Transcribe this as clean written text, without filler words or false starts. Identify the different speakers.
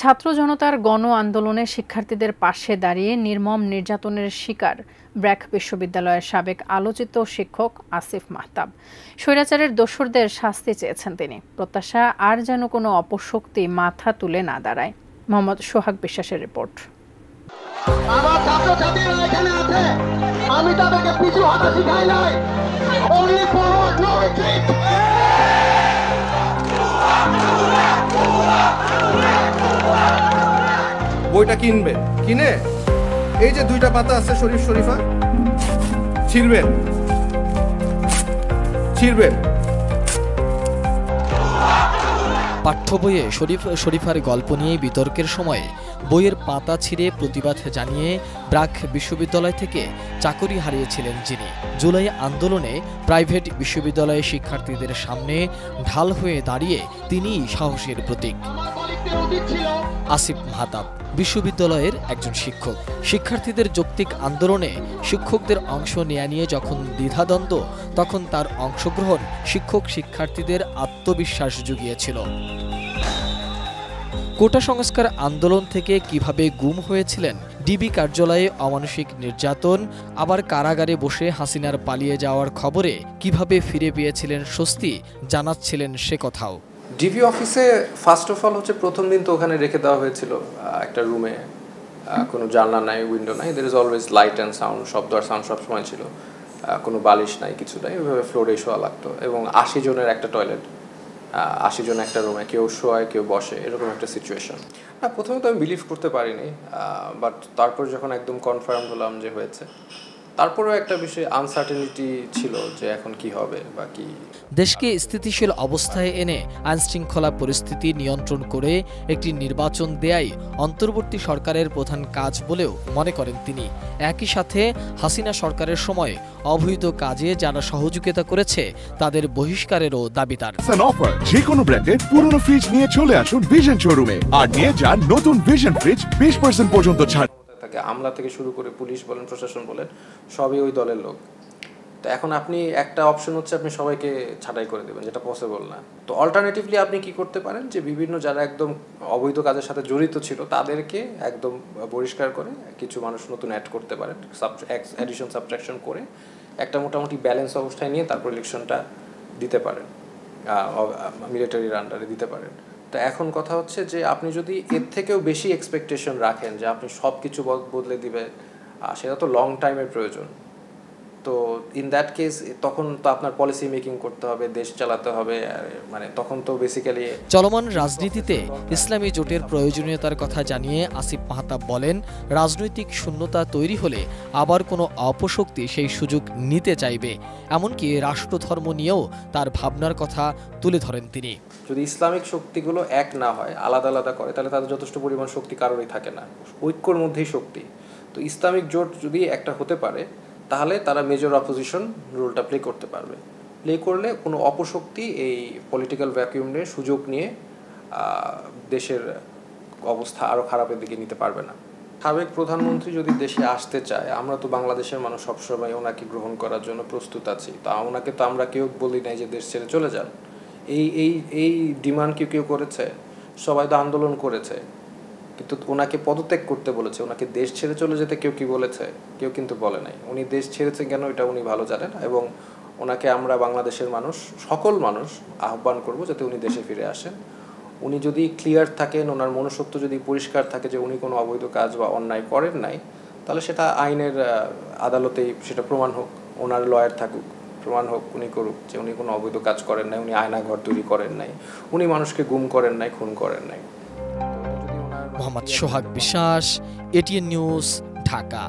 Speaker 1: ছাত্র জনতার গণ আন্দোলনে শিক্ষার্থীদের পাশে দাঁড়িয়ে নির্মম নির্যাতনের শিকার ব্র্যাক বিশ্ববিদ্যালয়ের সাবেক আলোচিত শিক্ষক আসিফ মাহতাব। স্বৈরাচারের দোসরদের শাস্তি চেয়েছেন তিনি। প্রত্যাশা আর যেন কোনো অপশক্তি মাথা তুলে না দাঁড়ায়। মোহাম্মদ সোহাগ বিশ্বাসের রিপোর্ট।
Speaker 2: আমার ছাত্রছাত্রীরা এখানে আছে, আমি তাদেরকে পিছু হটা শিখাই নাই। only forward, no retreat।
Speaker 3: বইটা কিনবেন, কিনে এই যে দুইটা পাতা আছে শরীফ শরীফা, ছিঁড়বেন।
Speaker 4: পাঠ্য বইয়ে শরীফ শরীফার গল্প নিয়ে বিতর্কের সময়ে বইয়ের পাতা ছিঁড়ে প্রতিবাদ জানিয়ে ব্র্যাক বিশ্ববিদ্যালয় থেকে চাকরি হারিয়েছিলেন যিনি। জুলাই আন্দোলনে প্রাইভেট বিশ্ববিদ্যালয়ের শিক্ষার্থীদের সামনে ঢাল হয়ে দাঁড়িয়ে তিনিই সাহসের প্রতীক। আসিফ মাহতাব বিশ্ববিদ্যালয়ের একজন শিক্ষক। শিক্ষার্থীদের যৌক্তিক আন্দোলনে শিক্ষকদের অংশ নেয়া নিয়ে যখন দ্বিধাদ্বন্দ্ব, তখন তার অংশগ্রহণ শিক্ষক শিক্ষার্থীদের আত্মবিশ্বাস জুগিয়েছিল। কোটা সংস্কার আন্দোলন থেকে কিভাবে গুম হয়েছিলেন, ডিবি কার্যালয়ে অমানসিক নির্যাতন, আবার কারাগারে বসে হাসিনার পালিয়ে যাওয়ার খবরে কিভাবে ফিরে পেয়েছিলেন স্বস্তি, জানাচ্ছিলেন সে কথাও।
Speaker 5: ডিবি অফিসে ফার্স্ট অফ অল হচ্ছে প্রথম দিন তো ওখানে রেখে দেওয়া হয়েছিল একটা রুমে, কোনো জানলা নাই, উইন্ডো নাই, there is always light and sound, শব্দ আর সাউন্ড সবসময় ছিল, কোনো বালিশ নাই, কিছু নাই, ওইভাবে ফ্লোরে শোয়া লাগতো। এবং 80 জনের একটা টয়লেট, 80 জন একটা রুমে, কেউ শোয় কেউ বসে, এরকম একটা সিচুয়েশন। না, প্রথমে তো আমি বিলিভ করতে পারিনি, বাট তারপর যখন একদম কনফার্ম হলাম যে হয়েছে, তারপরেও একটা বিষয় আনসার্টেনিটি ছিল যে এখন কি হবে বা কি।
Speaker 4: দেশকে স্থিতিশীল অবস্থায় এনে আইনশৃঙ্খলা পরিস্থিতি নিয়ন্ত্রণ করে একটি নির্বাচন দেয়াই অন্তর্বর্তী সরকারের প্রধান কাজ বলেও মনে করেন তিনি। একই সাথে হাসিনা সরকারের সময় অবৈধ কাজে যারা সহযোগিতা করেছে তাদের বহিষ্কারেরও দাবিদার।
Speaker 6: অফার যে কোনো ব্র্যান্ডের পুরনো ফ্রিজ নিয়ে চলে আসুন ভিশন শোরুমে আর নিয়ে যান নতুন ভিশন ফ্রিজ 20% পর্যন্ত ছাড়।
Speaker 5: আমলা থেকে শুরু করে পুলিশ বলেন, প্রশাসন বলেন, সবই ওই দলের লোক। তো এখন আপনি একটা অপশন হচ্ছে আপনি সবাইকে ছাঁটাই করে দেবেন, যেটা পসিবল না। তো অল্টারনেটিভলি আপনি কি করতে পারেন যে বিভিন্ন যারা একদম অবৈধ কাজের সাথে জড়িত ছিল তাদেরকে একদম বহিষ্কার করে কিছু মানুষ নতুন অ্যাড করতে পারেন, অ্যাডিশন সাবট্রাকশন করে একটা মোটামুটি ব্যালেন্স অবস্থায় নিয়ে তারপর ইলেকশনটা দিতে পারেন, মিলিটারির আন্ডারে দিতে পারেন। তো এখন কথা হচ্ছে যে আপনি যদি এর থেকেও বেশি এক্সপেকটেশন রাখেন যে আপনি সব কিছু বদলে দিবে, সেটা তো লং টাইমের প্রয়োজন। তো ইন দ্যাট কেস তখন তো আপনার পলিসি মেকিং করতে হবে, দেশ চালাতে হবে, মানে তখন তো বেসিক্যালি
Speaker 4: চলমান রাজনীতিতে ইসলামী জোটের প্রয়োজনীয়তার কথা জানিয়ে আসিফ মাহতাব বলেন, রাজনৈতিক শূন্যতা তৈরি হলে আবার কোনো অপশক্তি সেই সুযোগ নিতে চাইবে। এমনকি রাষ্ট্রধর্ম নিয়েও তার ভাবনার কথা তুলে ধরেন তিনি।
Speaker 5: যদি ইসলামিক শক্তিগুলো এক না হয়, আলাদা আলাদা করে, তাহলে তাদের যথেষ্ট পরিমাণ শক্তি কারোরই থাকে না, ঐক্যর মধ্যেই শক্তি। তো ইসলামিক জোট যদি একটা হতে পারে তাহলে তারা মেজর অপোজিশন রোলটা প্লে করতে পারবে। প্লে করলে কোনো অপশক্তি এই পলিটিক্যাল ভ্যাকুয়ামে সুযোগ নিয়ে দেশের অবস্থা আরও খারাপের দিকে নিতে পারবে না। সাবেক প্রধানমন্ত্রী যদি দেশে আসতে চায়, আমরা তো বাংলাদেশের মানুষ সবসময় ওনাকে গ্রহণ করার জন্য প্রস্তুত আছি। তা ওনাকে তো আমরা কেউ বলি নাই যে দেশ ছেড়ে চলে যান। এই ডিমান্ড কেউ করেছে? সবাই তো আন্দোলন করেছে, কিন্তু ওনাকে পদত্যাগ করতে বলেছে। ওনাকে দেশ ছেড়ে চলে যেতে কেউ কি বলেছে? কেউ কিন্তু বলে নাই। উনি দেশ ছেড়েছেন কেন এটা উনি ভালো জানেন, এবং ওনাকে আমরা বাংলাদেশের মানুষ, সকল মানুষ আহ্বান করব যাতে উনি দেশে ফিরে আসেন। উনি যদি ক্লিয়ার থাকেন, ওনার মনুষ্যত্ব যদি পরিষ্কার থাকে যে উনি কোনো অবৈধ কাজ বা অন্যায় করেন নাই, তাহলে সেটা আইনের আদালতেই সেটা প্রমাণ হোক, ওনার লয়ার থাকুক, প্রমাণ হোক, উনি করুক যে উনি কোনো অবৈধ কাজ করেন নাই, উনি আয়নাঘর তৈরি করেন নাই, উনি মানুষকে গুম করেন নাই, খুন করেন নাই।
Speaker 4: মোহাম্মদ সোহাগ বিশ্বাস, এটিএন নিউজ, ঢাকা।